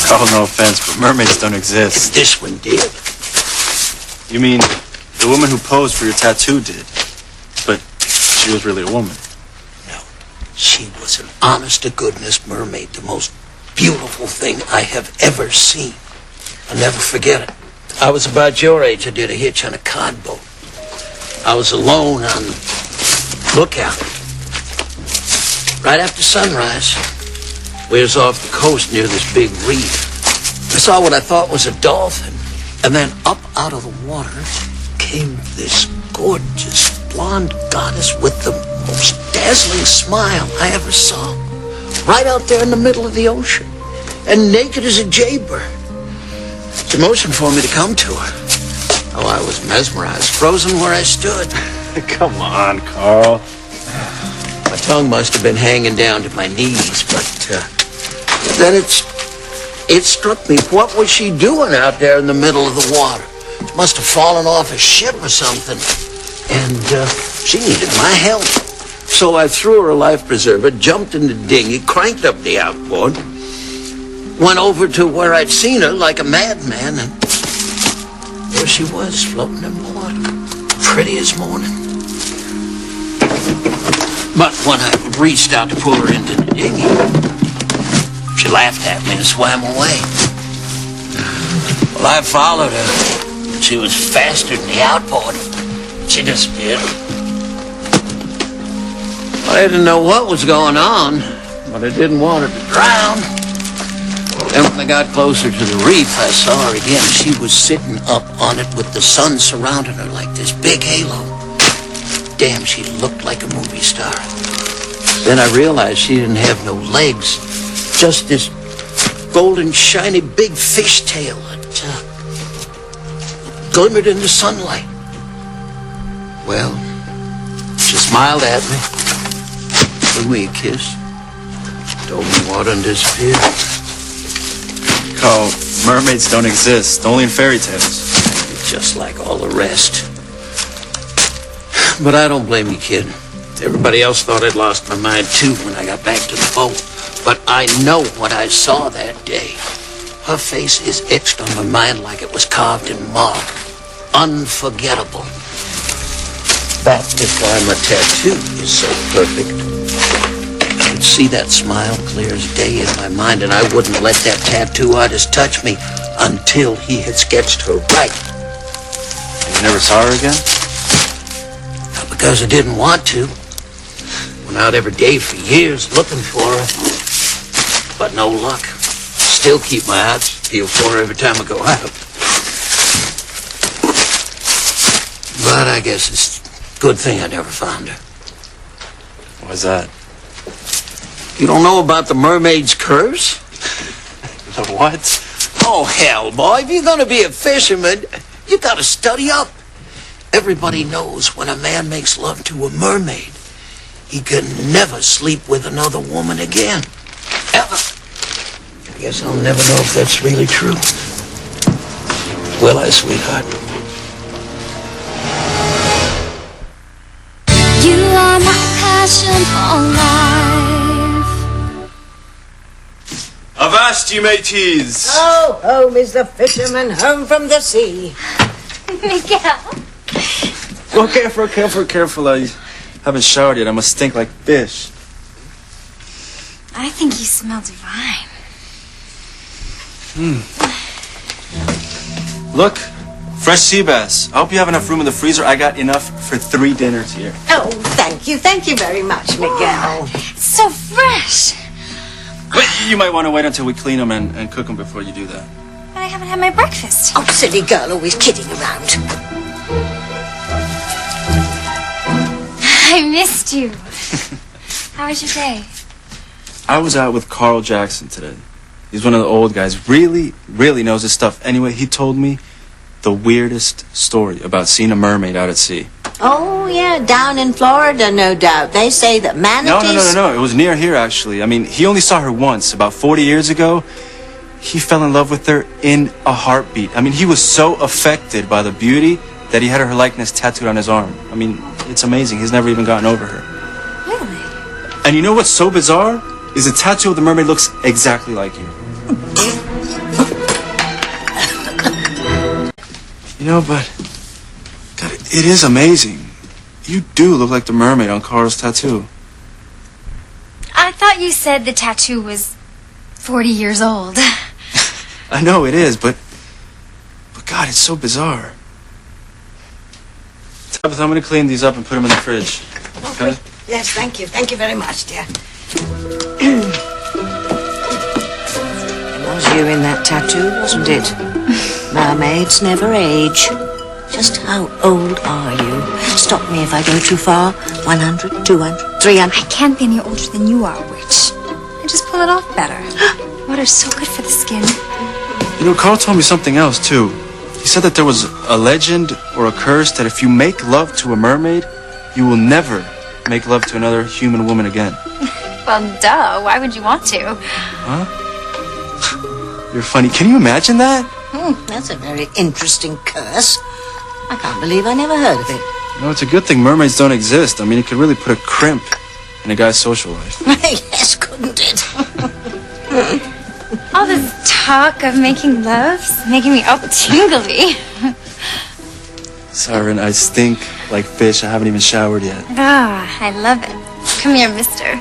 Carl, no offense, but mermaids don't exist. This one did. You mean the woman who posed for your tattoo did, but she was really a woman? No, she was an honest-to-goodness mermaid, the most beautiful thing I have ever seen. I'll never forget it. I was about your age. I did a hitch on a cod boat. I was alone on lookout. Right after sunrise, we was off the coast near this big reef. I saw what I thought was a dolphin, and then up out of the water came this gorgeous blonde goddess with the most dazzling smile I ever saw. Right out there in the middle of the ocean, and naked as a jaybird. It's a motion for me to come to her. Oh, I was mesmerized, frozen where I stood. Come on, Carl. My tongue must have been hanging down to my knees, but then it struck me, what was she doing out there in the middle of the water? She must have fallen off a ship or something, and she needed my help. So I threw her a life preserver, jumped in the dinghy, cranked up the outboard, went over to where I'd seen her like a madman, and there she was, floating in the water, pretty as morning. But when I reached out to pull her into the dinghy, she laughed at me and swam away. Well, I followed her. She was faster than the outboard. She disappeared. I didn't know what was going on, but I didn't want her to drown. Then when I got closer to the reef, I saw her again. She was sitting up on it with the sun surrounding her like this big halo. Damn, she looked like a movie star. Then I realized she didn't have no legs. Just this golden, shiny, big fish tail that glimmered in the sunlight. Well, she smiled at me, gave me a kiss, told me water and disappeared. Carl, mermaids don't exist, only in fairy tales. Just like all the rest. But I don't blame you, kid. Everybody else thought I'd lost my mind, too, when I got back to the boat. But I know what I saw that day. Her face is etched on my mind like it was carved in marble. Unforgettable. That is why my tattoo is so perfect. I could see that smile clear as day in my mind, and I wouldn't let that tattoo artist touch me until he had sketched her right. You never saw her again? Not because I didn't want to. Went out every day for years looking for her. But no luck. Still keep my eyes peeled for her every time I go out. But I guess it's a good thing I never found her. Why's that? You don't know about the mermaid's curse? The what? Oh, hell, boy. If you're going to be a fisherman, you got to study up. Everybody knows when a man makes love to a mermaid, he can never sleep with another woman again. Ever. I guess I'll never know if that's really true. Will I, sweetheart? You are my passion for life. Avast, ye mateys! Oh, home is the fisherman home from the sea. Miguel. Oh, careful. I haven't showered yet. I must stink like fish. I think you smell divine. Look, fresh sea bass. I hope you have enough room in the freezer. I got enough for 3 dinners here. Oh, thank you very much, Miguel. It's so fresh. But you might want to wait until we clean them and cook them before you do that. But I haven't had my breakfast. Oh, silly girl, always kidding around. I missed you. How was your day? I was out with Carl Jackson today. He's one of the old guys. Really knows his stuff. Anyway, he told me the weirdest story about seeing a mermaid out at sea. Oh, yeah, down in Florida, no doubt. They say that manatees... No. It was near here, actually. I mean, he only saw her once, about 40 years ago. He fell in love with her in a heartbeat. I mean, he was so affected by the beauty that he had her likeness tattooed on his arm. I mean, it's amazing. He's never even gotten over her. Really? And you know what's so bizarre? Is the tattoo of the mermaid looks exactly like you. You know, but... God, it is amazing. You do look like the mermaid on Carl's tattoo. I thought you said the tattoo was 40 years old. I know it is, but God, it's so bizarre. Tabitha, I'm going to clean these up and put them in the fridge. Okay? Yes, thank you. Thank you very much, dear. It was you in that tattoo, wasn't it? Mermaids never age. Just how old are you? Stop me if I go too far. 100, 200, 300. I can't be any older than you are, witch. I just pull it off better. Water's so good for the skin. You know, Carl told me something else, too. He said that there was a legend or a curse that if you make love to a mermaid, you will never make love to another human woman again. Well, duh. Why would you want to? Huh? You're funny. Can you imagine that? That's a very interesting curse. I can't believe I never heard of it. You know, it's a good thing mermaids don't exist. I mean, it could really put a crimp in a guy's social life. Yes, couldn't it? All this talk of making love's making me all tingly. Siren, I stink like fish. I haven't even showered yet. Ah, I love it. Come here, mister.